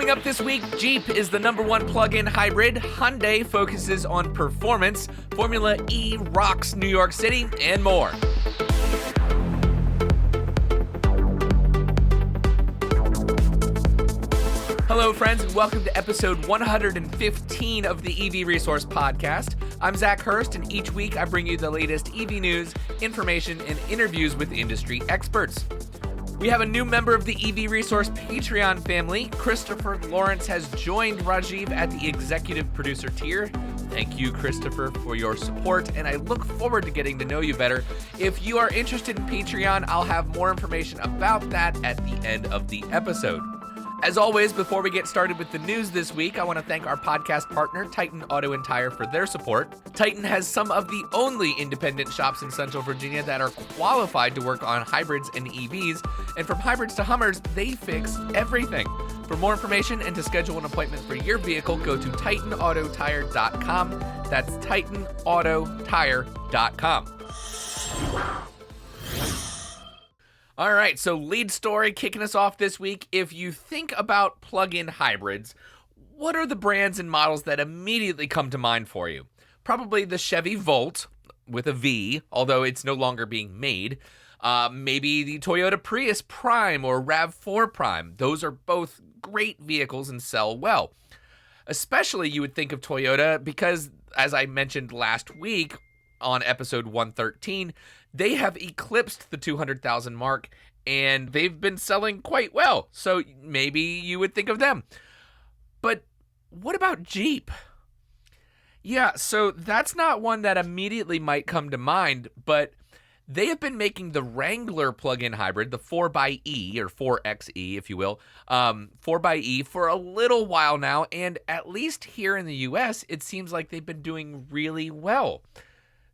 Coming up this week, Jeep is the #1 plug-in hybrid, Hyundai focuses on performance, Formula E rocks New York City, and more. Hello, friends, and welcome to episode 115 of the EV Resource Podcast. I'm Zach Hurst, and each week I bring you the latest EV news, information, and interviews with industry experts. We have a new member of the EV Resource Patreon family. Christopher Lawrence has joined Rajeev at the executive producer tier. Thank you, Christopher, for your support, and I look forward to getting to know you better. If you are interested in Patreon, I'll have more information about that at the end of the episode. As always, before we get started with the news this week, I want to thank our podcast partner, Titan Auto and Tire, for their support. Titan has some of the only independent shops in Central Virginia that are qualified to work on hybrids and EVs, and from hybrids to Hummers, they fix everything. For more information and to schedule an appointment for your vehicle, go to TitanAutoTire.com. That's TitanAutoTire.com. All right, so lead story kicking us off this week. If you think about plug-in hybrids, what are the brands and models that immediately come to mind for you? Probably the Chevy Volt with a V, although it's no longer being made. Maybe the Toyota Prius Prime or RAV4 Prime. Those are both great vehicles and sell well. Especially you would think of Toyota because, as I mentioned last week on episode 113, they have eclipsed the 200,000 mark, and they've been selling quite well. So maybe you would think of them. But what about Jeep? Yeah, so that's not one that immediately might come to mind, but they have been making the Wrangler plug-in hybrid, the 4xe, or 4xe, if you will, 4xe for a little while now, and at least here in the U.S., it seems like they've been doing really well.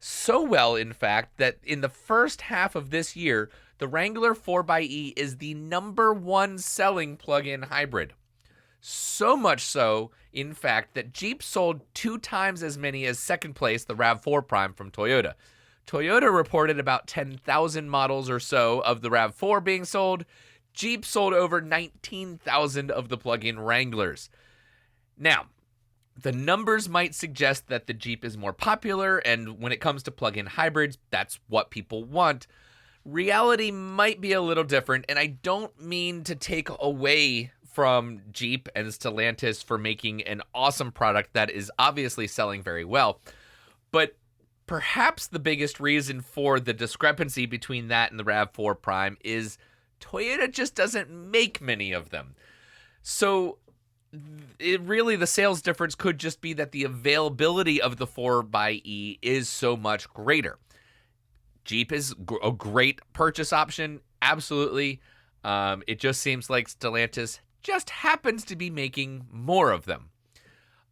So well, in fact, that in the first half of this year, the Wrangler 4xe is the #1 selling plug-in hybrid. So much so, in fact, that Jeep sold 2 times as many as second place, the RAV4 Prime from Toyota. Toyota reported about 10,000 models or so of the RAV4 being sold. Jeep sold over 19,000 of the plug-in Wranglers. Now, the numbers might suggest that the Jeep is more popular, and when it comes to plug-in hybrids, that's what people want. Reality might be a little different, and I don't mean to take away from Jeep and Stellantis for making an awesome product that is obviously selling very well, but perhaps the biggest reason for the discrepancy between that and the RAV4 Prime is Toyota just doesn't make many of them. So the sales difference could just be that the availability of the 4xe is so much greater. Jeep is a great purchase option, absolutely. It just seems like Stellantis just happens to be making more of them.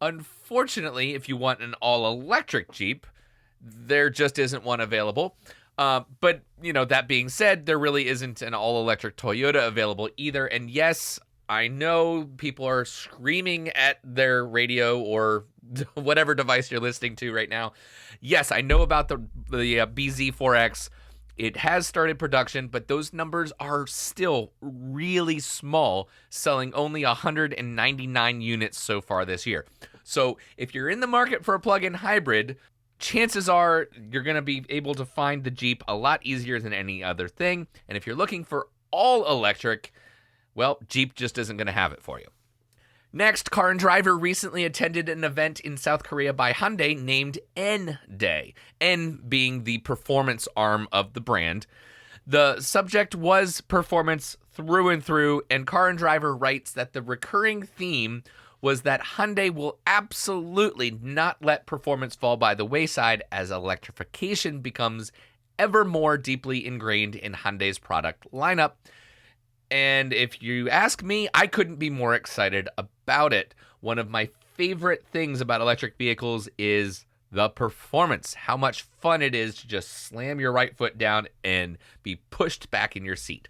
Unfortunately, if you want an all-electric Jeep, there just isn't one available. But, that being said, there really isn't an all-electric Toyota available either. And yes, I know people are screaming at their radio or whatever device you're listening to right now. Yes, I know about the BZ4X. It has started production, but those numbers are still really small, selling only 199 units so far this year. So if you're in the market for a plug-in hybrid, chances are you're going to be able to find the Jeep a lot easier than any other thing. And if you're looking for all electric, well, Jeep just isn't going to have it for you. Next, Car and Driver recently attended an event in South Korea by Hyundai named N Day, N being the performance arm of the brand. The subject was performance through and through, and Car and Driver writes that the recurring theme was that Hyundai will absolutely not let performance fall by the wayside as electrification becomes ever more deeply ingrained in Hyundai's product lineup. And if you ask me, I couldn't be more excited about it. One of my favorite things about electric vehicles is the performance, how much fun it is to just slam your right foot down and be pushed back in your seat.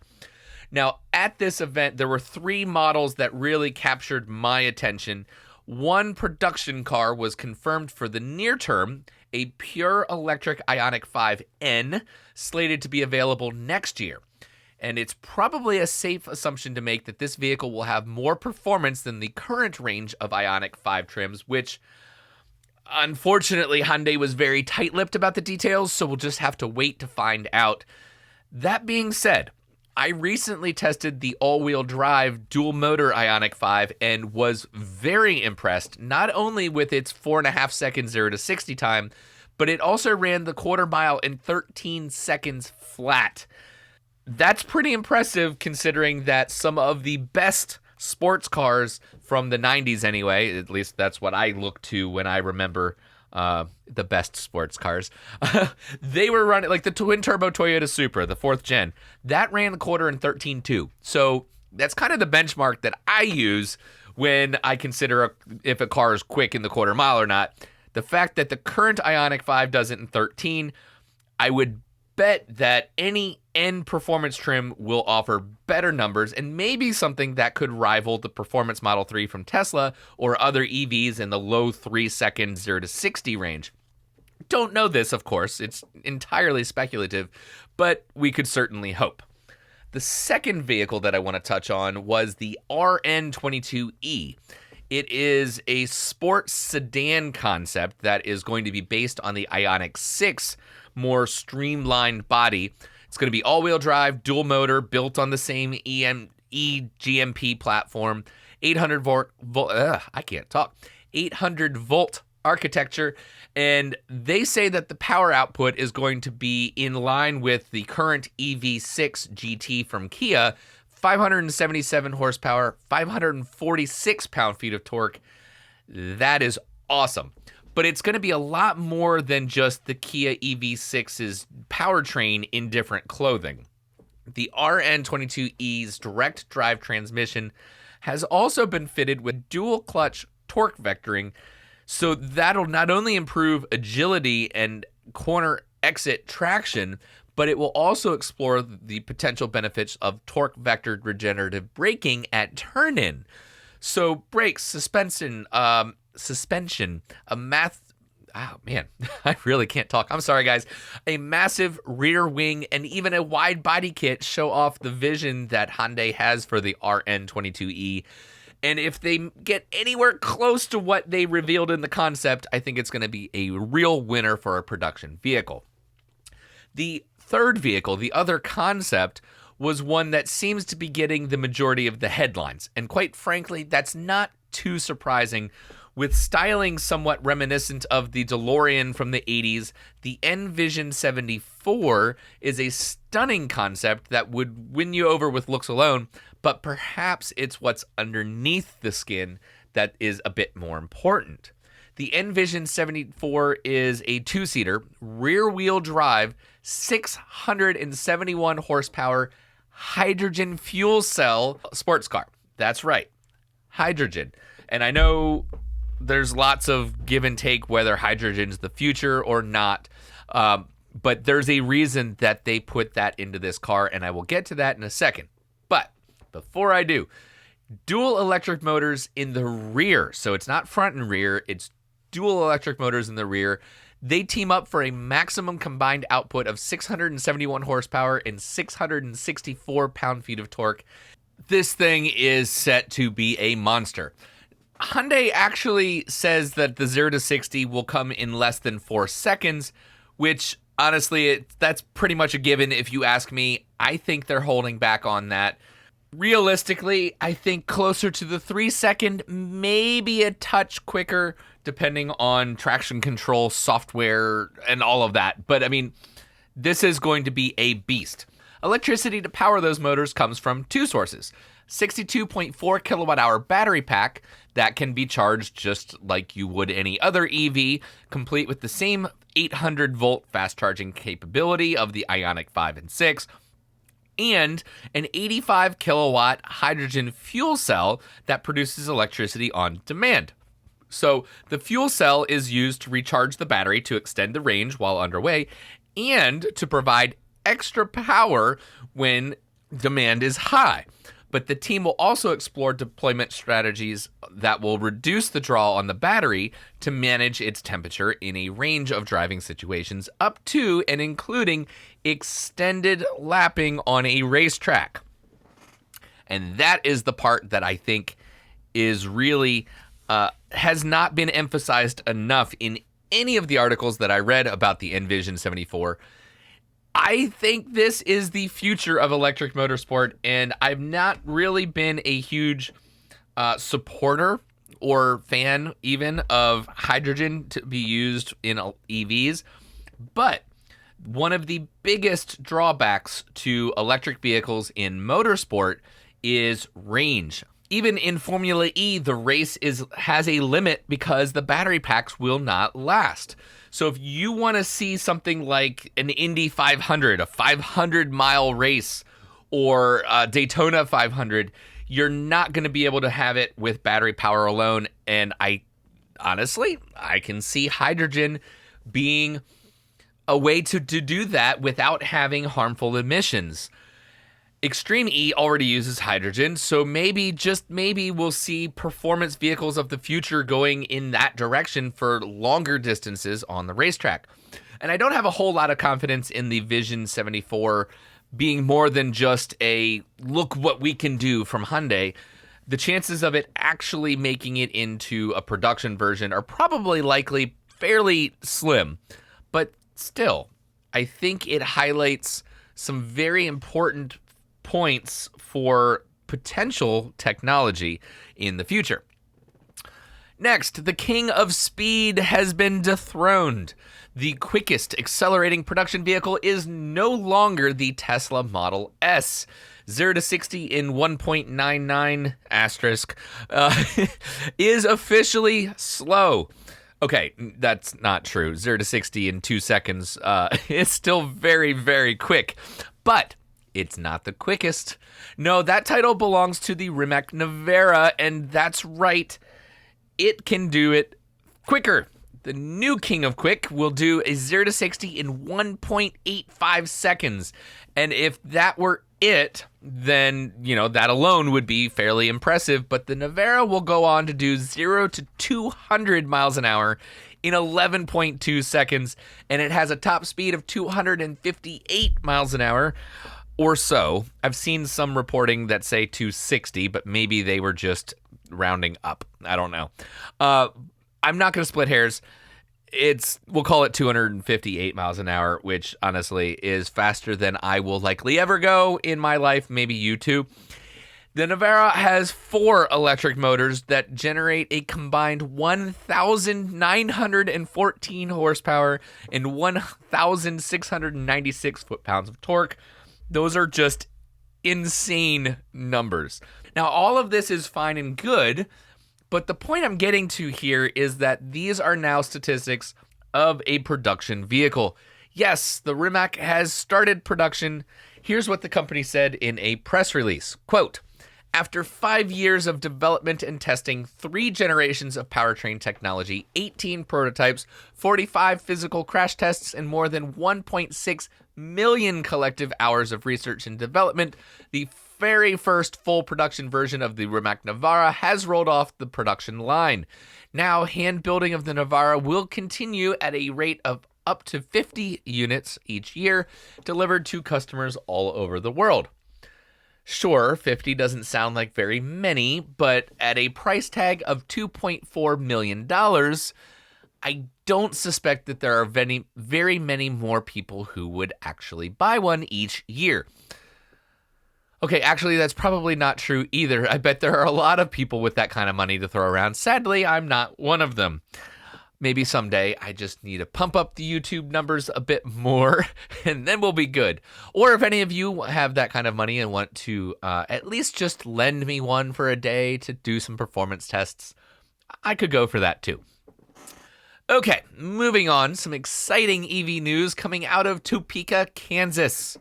Now, at this event, there were 3 models that really captured my attention. One production car was confirmed for the near term, a pure electric Ioniq 5N, slated to be available next year. and it's probably a safe assumption to make that this vehicle will have more performance than the current range of Ioniq 5 trims, which unfortunately Hyundai was very tight-lipped about the details, so we'll just have to wait to find out. That being said, I recently tested the all-wheel drive dual-motor Ioniq 5 and was very impressed, not only with its 4.5 second 0 to 60 time, but it also ran the quarter mile in 13 seconds flat. That's pretty impressive considering that some of the best sports cars from the 90s anyway, at least that's what I look to when I remember the best sports cars. They were running, like the twin-turbo Toyota Supra, the 4th gen. That ran the quarter in 13.2. So that's kind of the benchmark that I use when I consider if a car is quick in the quarter mile or not. The fact that the current Ioniq 5 does it in 13, I would bet that any N performance trim will offer better numbers and maybe something that could rival the Performance Model 3 from Tesla or other EVs in the low 3 second 0 to 60 range. Don't know this, of course. It's entirely speculative, but we could certainly hope. The second vehicle that I want to touch on was the RN22E. It is a sports sedan concept that is going to be based on the Ioniq 6 more streamlined body. It's going to be all-wheel drive, dual motor, built on the same eGMP platform, 800 volt architecture, and they say that the power output is going to be in line with the current EV6 GT from Kia, 577 horsepower, 546 pound-feet of torque. That is awesome. But it's going to be a lot more than just the Kia EV6's powertrain in different clothing. The RN22E's direct drive transmission has also been fitted with dual clutch torque vectoring, so that'll not only improve agility and corner exit traction, but it will also explore the potential benefits of torque vectored regenerative braking at turn-in. So brakes, suspension, I really can't talk. I'm sorry, guys. A massive rear wing and even a wide body kit show off the vision that Hyundai has for the RN22E. And if they get anywhere close to what they revealed in the concept, I think it's going to be a real winner for a production vehicle. The third vehicle, the other concept, was one that seems to be getting the majority of the headlines. And quite frankly, that's not too surprising. With styling somewhat reminiscent of the DeLorean from the 80s, the Envision 74 is a stunning concept that would win you over with looks alone, but perhaps it's what's underneath the skin that is a bit more important. The Envision 74 is a two-seater, rear-wheel drive, 671 horsepower, hydrogen fuel cell sports car. That's right, hydrogen. And I know there's lots of give and take whether hydrogen's the future or not, but there's a reason that they put that into this car, and I will get to that in a second. But before I do, dual electric motors in the rear. So it's not front and rear, it's dual electric motors in the rear. They team up for a maximum combined output of 671 horsepower and 664 pound-feet of torque. This thing is set to be a monster. Hyundai actually says that the 0 to 60 will come in less than 4 seconds, which honestly, that's pretty much a given if you ask me. I think they're holding back on that. Realistically, I think closer to the 3 second, maybe a touch quicker, depending on traction control, software, and all of that. But I mean, this is going to be a beast. Electricity to power those motors comes from two sources. 62.4 kilowatt hour battery pack that can be charged just like you would any other EV, complete with the same 800 volt fast charging capability of the Ioniq 5 and 6, and an 85 kilowatt hydrogen fuel cell that produces electricity on demand. So the fuel cell is used to recharge the battery to extend the range while underway and to provide extra power when demand is high. But the team will also explore deployment strategies that will reduce the draw on the battery to manage its temperature in a range of driving situations up to and including extended lapping on a racetrack. And that is the part that I think is really has not been emphasized enough in any of the articles that I read about the Envision 74. I think this is the future of electric motorsport, and I've not really been a huge supporter or fan even of hydrogen to be used in EVs, but one of the biggest drawbacks to electric vehicles in motorsport is range. Even in Formula E, the race has a limit because the battery packs will not last. So if you want to see something like an Indy 500, a 500-mile race, or Daytona 500, you're not going to be able to have it with battery power alone. And I can see hydrogen being a way to do that without having harmful emissions. Extreme E already uses hydrogen, so maybe, just maybe, we'll see performance vehicles of the future going in that direction for longer distances on the racetrack. And I don't have a whole lot of confidence in the Vision 74 being more than just a look what we can do from Hyundai. The chances of it actually making it into a production version are probably likely fairly slim. But still, I think it highlights some very important points for potential technology in the future. Next, the king of speed has been dethroned. The quickest accelerating production vehicle is no longer the Tesla Model S. 0 to 60 in 1.99 asterisk is officially slow. Okay, that's not true. 0 to 60 in 2 seconds is still very, very quick. But it's not the quickest. No, that title belongs to the Rimac Navara, and that's right. It can do it quicker. The new king of quick will do a 0 to 60 in 1.85 seconds. And if that were it, then, that alone would be fairly impressive. But the Navara will go on to do 0 to 200 miles an hour in 11.2 seconds. And it has a top speed of 258 miles an hour. Or so. I've seen some reporting that say 260, but maybe they were just rounding up. I don't know. I'm not going to split hairs. We'll call it 258 miles an hour, which honestly is faster than I will likely ever go in my life. Maybe you too. The Navara has 4 electric motors that generate a combined 1,914 horsepower and 1,696 foot-pounds of torque. Those are just insane numbers. Now, all of this is fine and good, but the point I'm getting to here is that these are now statistics of a production vehicle. Yes, the Rimac has started production. Here's what the company said in a press release. Quote, after 5 years of development and testing, 3 generations of powertrain technology, 18 prototypes, 45 physical crash tests, and more than 1.6 million collective hours of research and development, the very first full production version of the Rimac Navara has rolled off the production line. Now, hand building of the Navara will continue at a rate of up to 50 units each year, delivered to customers all over the world. Sure, 50 doesn't sound like very many, but at a price tag of $2.4 million, I don't suspect that there are very many more people who would actually buy one each year. Okay, actually, that's probably not true either. I bet there are a lot of people with that kind of money to throw around. Sadly, I'm not one of them. Maybe someday I just need to pump up the YouTube numbers a bit more, and then we'll be good. Or if any of you have that kind of money and want to at least just lend me one for a day to do some performance tests, I could go for that too. Okay, moving on. Some exciting EV news coming out of Topeka, Kansas.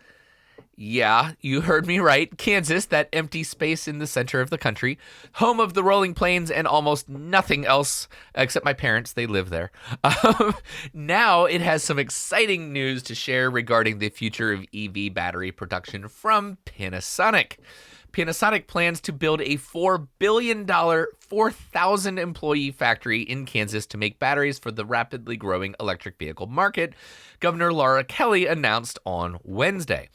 Yeah, you heard me right. Kansas, that empty space in the center of the country, home of the rolling plains and almost nothing else except my parents. They live there. Now it has some exciting news to share regarding the future of EV battery production from Panasonic. Panasonic plans to build a $4 billion, 4,000 employee factory in Kansas to make batteries for the rapidly growing electric vehicle market, Governor Laura Kelly announced on Wednesday.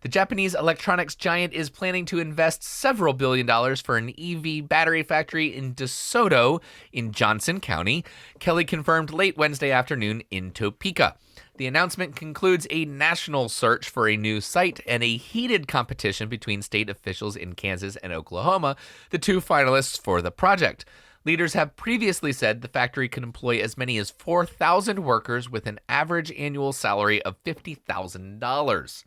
The Japanese electronics giant is planning to invest several $billion for an EV battery factory in DeSoto in Johnson County, Kelly confirmed late Wednesday afternoon in Topeka. The announcement concludes a national search for a new site and a heated competition between state officials in Kansas and Oklahoma, the two finalists for the project. Leaders have previously said the factory could employ as many as 4,000 workers with an average annual salary of $50,000.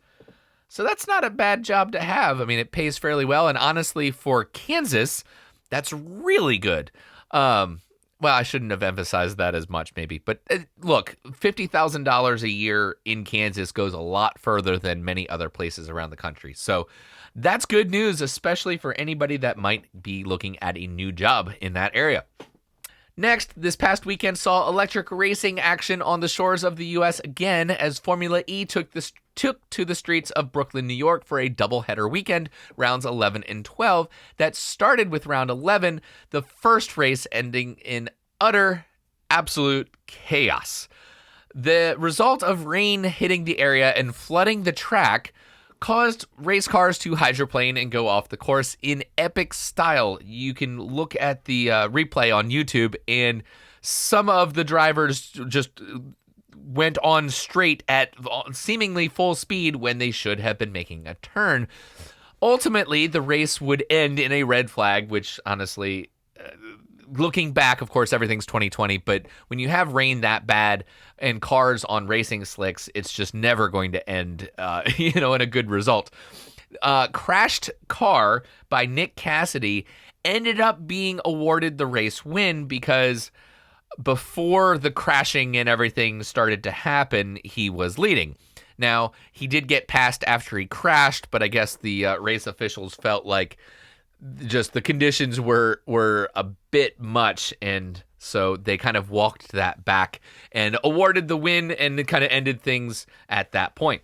So that's not a bad job to have. I mean, it pays fairly well, and honestly, for Kansas, that's really good. Well, I shouldn't have emphasized that as much, maybe. But look, $50,000 a year in Kansas goes a lot further than many other places around the country. So that's good news, especially for anybody that might be looking at a new job in that area. Next, this past weekend saw electric racing action on the shores of the U.S. again as Formula E took to the streets of Brooklyn, New York for a doubleheader weekend, rounds 11 and 12, that started with round 11, the first race ending in utter, absolute chaos. The result of rain hitting the area and flooding the track caused race cars to hydroplane and go off the course in epic style. You can look at the replay on YouTube, and some of the drivers just went on straight at seemingly full speed when they should have been making a turn. Ultimately, the race would end in a red flag, which honestly, looking back, of course, everything's 2020, but when you have rain that bad and cars on racing slicks, it's just never going to end, in a good result. Crashed car by Nick Cassidy ended up being awarded the race win because before the crashing and everything started to happen, he was leading. Now, he did get passed after he crashed, but I guess the race officials felt like just the conditions were a bit much, and so they kind of walked that back and awarded the win, and it kind of ended things at that point.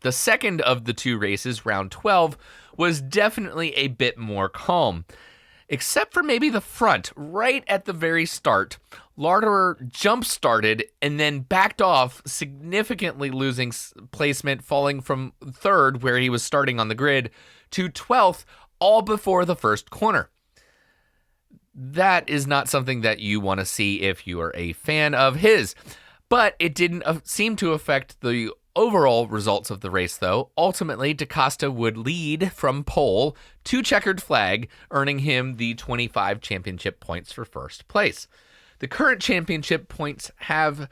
The second of the two races, round 12, was definitely a bit more calm. Except for maybe the front, right at the very start, Larder jump-started and then backed off, significantly losing placement, falling from third, where he was starting on the grid, to 12th, all before the first corner. That is not something that you want to see if you are a fan of his. But it didn't seem to affect the overall results of the race, though. Ultimately, DaCosta would lead from pole to checkered flag, earning him the 25 championship points for first place. The current championship points have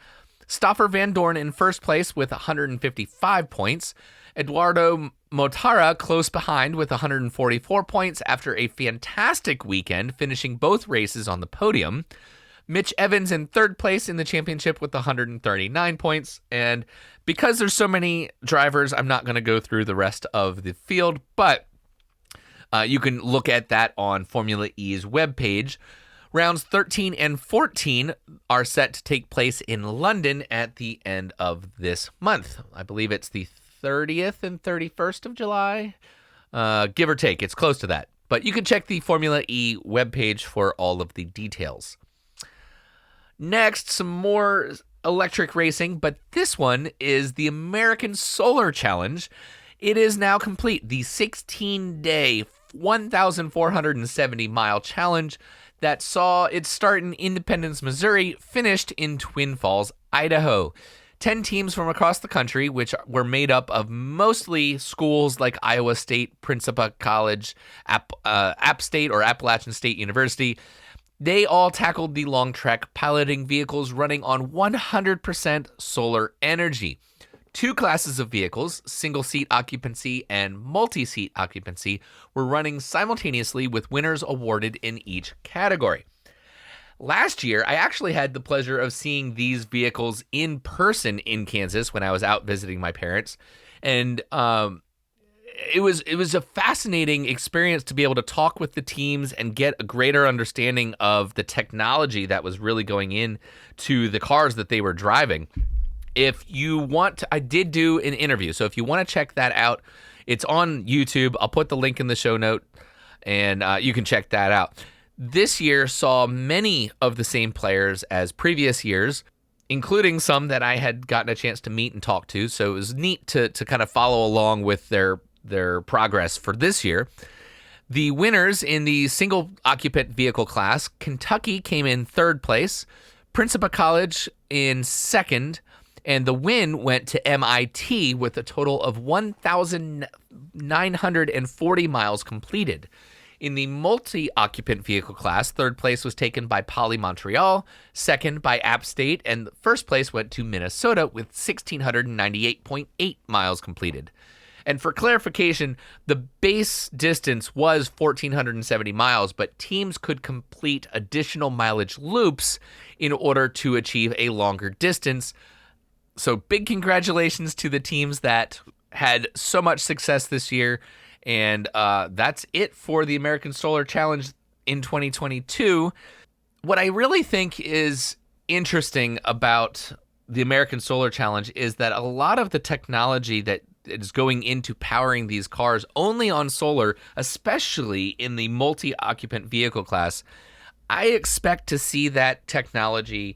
Stouffer Van Dorn in first place with 155 points, Eduardo Motara close behind with 144 points after a fantastic weekend, finishing both races on the podium. Mitch Evans in third place in the championship with 139 points. And because there's so many drivers, I'm not going to go through the rest of the field, but you can look at that on Formula E's webpage. Rounds 13 and 14 are set to take place in London at the end of this month. I believe it's the 30th and 31st of July, give or take. It's close to that. But you can check the Formula E webpage for all of the details. Next, some more electric racing, but this one is the American Solar Challenge. It is now complete, the 16-day, 1,470-mile challenge that saw it start in Independence, Missouri, finished in Twin Falls, Idaho. 10 teams from across the country, which were made up of mostly schools like Iowa State, Principia College, App State or Appalachian State University. They all tackled the long trek, piloting vehicles running on 100% solar energy. Two classes of vehicles, single-seat occupancy and multi-seat occupancy, were running simultaneously with winners awarded in each category. Last year, I actually had the pleasure of seeing these vehicles in person in Kansas when I was out visiting my parents, and it was a fascinating experience to be able to talk with the teams and get a greater understanding of the technology that was really going into the cars that they were driving. If you want to, I did do an interview, so if you want to check that out, It's on YouTube. I'll put the link in the show note, and you can check that out. This year saw many of the same players as previous years, including some that I had gotten a chance to meet and talk to. So it was neat to kind of follow along with their progress for this year. The winners in the single occupant vehicle class, Kentucky came in third place, Principia College in second, and the win went to MIT with a total of 1,940 miles completed. In the multi-occupant vehicle class, third place was taken by Poly Montreal, second by App State, and first place went to Minnesota with 1,698.8 miles completed. And for clarification, the base distance was 1,470 miles, but teams could complete additional mileage loops in order to achieve a longer distance. So big congratulations to the teams that had so much success this year. And that's it for the American Solar Challenge in 2022. What I really think is interesting about the American Solar Challenge is that a lot of the technology that is going into powering these cars only on solar, especially in the multi-occupant vehicle class, I expect to see that technology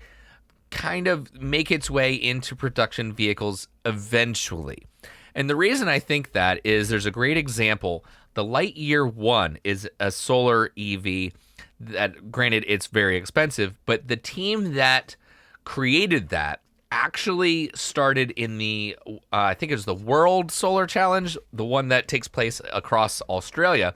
kind of make its way into production vehicles eventually. And the reason I think that is there's a great example. The Lightyear 1 is a solar EV that, granted, it's very expensive, but the team that created that actually started in the, I think it was the World Solar Challenge, the one that takes place across Australia.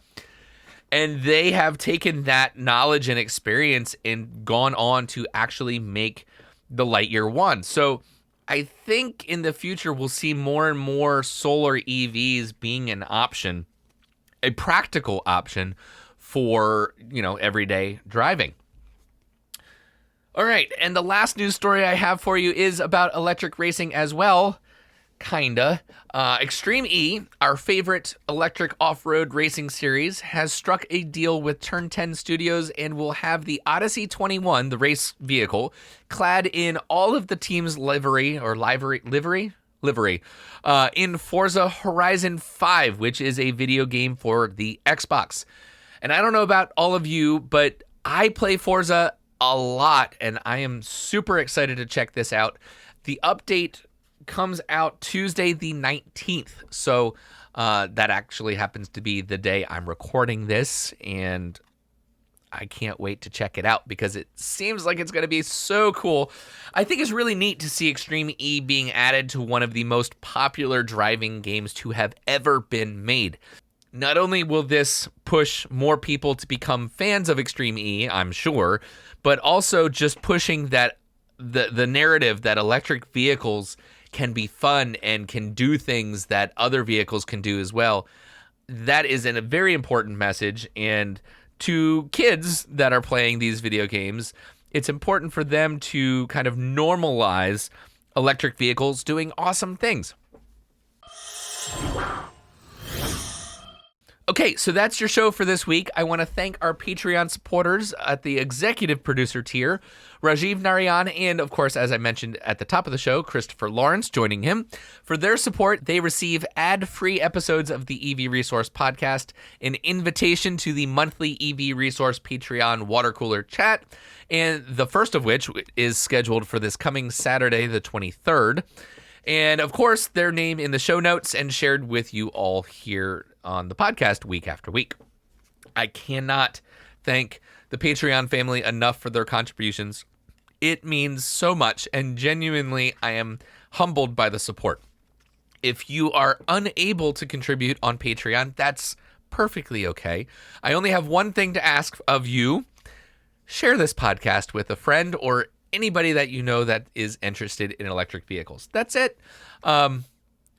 And they have taken that knowledge and experience and gone on to actually make the Lightyear 1. So I think in the future we'll see more and more solar EVs being an option, a practical option for, everyday driving. All right, and the last news story I have for you is about electric racing as well, kinda. Extreme E, our favorite electric off-road racing series, has struck a deal with Turn 10 Studios and will have the Odyssey 21, the race vehicle, clad in all of the team's livery in Forza Horizon 5, which is a video game for the Xbox. And I don't know about all of you, but I play Forza a lot, and I am super excited to check this out. The update comes out Tuesday the 19th, so that actually happens to be the day I'm recording this, and I can't wait to check it out because it seems like it's going to be so cool. I think it's really neat to see Extreme E being added to one of the most popular driving games to have ever been made. Not only will this push more people to become fans of Extreme E, I'm sure, but also just pushing that the narrative that electric vehicles can be fun and can do things that other vehicles can do as well. That is a very important message, and to kids that are playing these video games, it's important for them to kind of normalize electric vehicles doing awesome things. Okay, so that's your show for this week. I want to thank our Patreon supporters at the executive producer tier, Rajeev, Narayan, and of course, as I mentioned at the top of the show, Christopher Lawrence joining him. For their support, they receive ad-free episodes of the EV Resource podcast, an invitation to the monthly EV Resource Patreon water cooler chat, and the first of which is scheduled for this coming Saturday, the 23rd. And of course, their name in the show notes and shared with you all here on the podcast week after week. I cannot thank the Patreon family enough for their contributions. It means so much, and genuinely, I am humbled by the support. If you are unable to contribute on Patreon, that's perfectly okay. I only have one thing to ask of you. Share this podcast with a friend or anybody that you know that is interested in electric vehicles. That's it.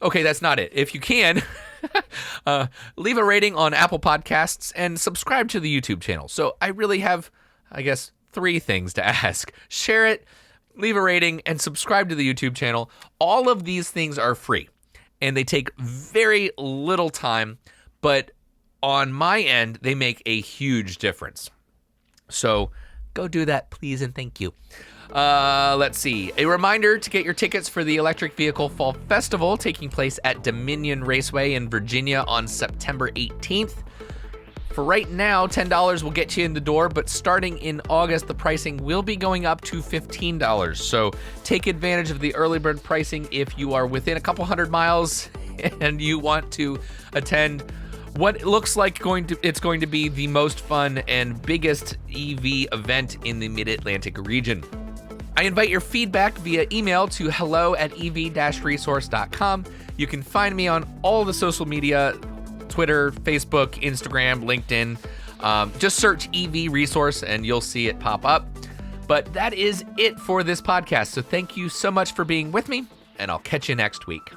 Okay, that's not it. If you can, leave a rating on Apple Podcasts and subscribe to the YouTube channel. So I really have, I guess, 3 things to ask. Share it, leave a rating, and subscribe to the YouTube channel. All of these things are free, and they take very little time, but on my end, they make a huge difference. So go do that, please and thank you. Let's see. A reminder to get your tickets for the Electric Vehicle Fall Festival taking place at Dominion Raceway in Virginia on September 18th. For right now, $10 will get you in the door, but starting in August, the pricing will be going up to $15. So take advantage of the early bird pricing if you are within a couple hundred miles and you want to attend what it looks like it's going to be the most fun and biggest EV event in the Mid-Atlantic region. I invite your feedback via email to hello@ev-resource.com. You can find me on all the social media, Twitter, Facebook, Instagram, LinkedIn. Just search EV Resource and you'll see it pop up. But that is it for this podcast. So thank you so much for being with me, and I'll catch you next week.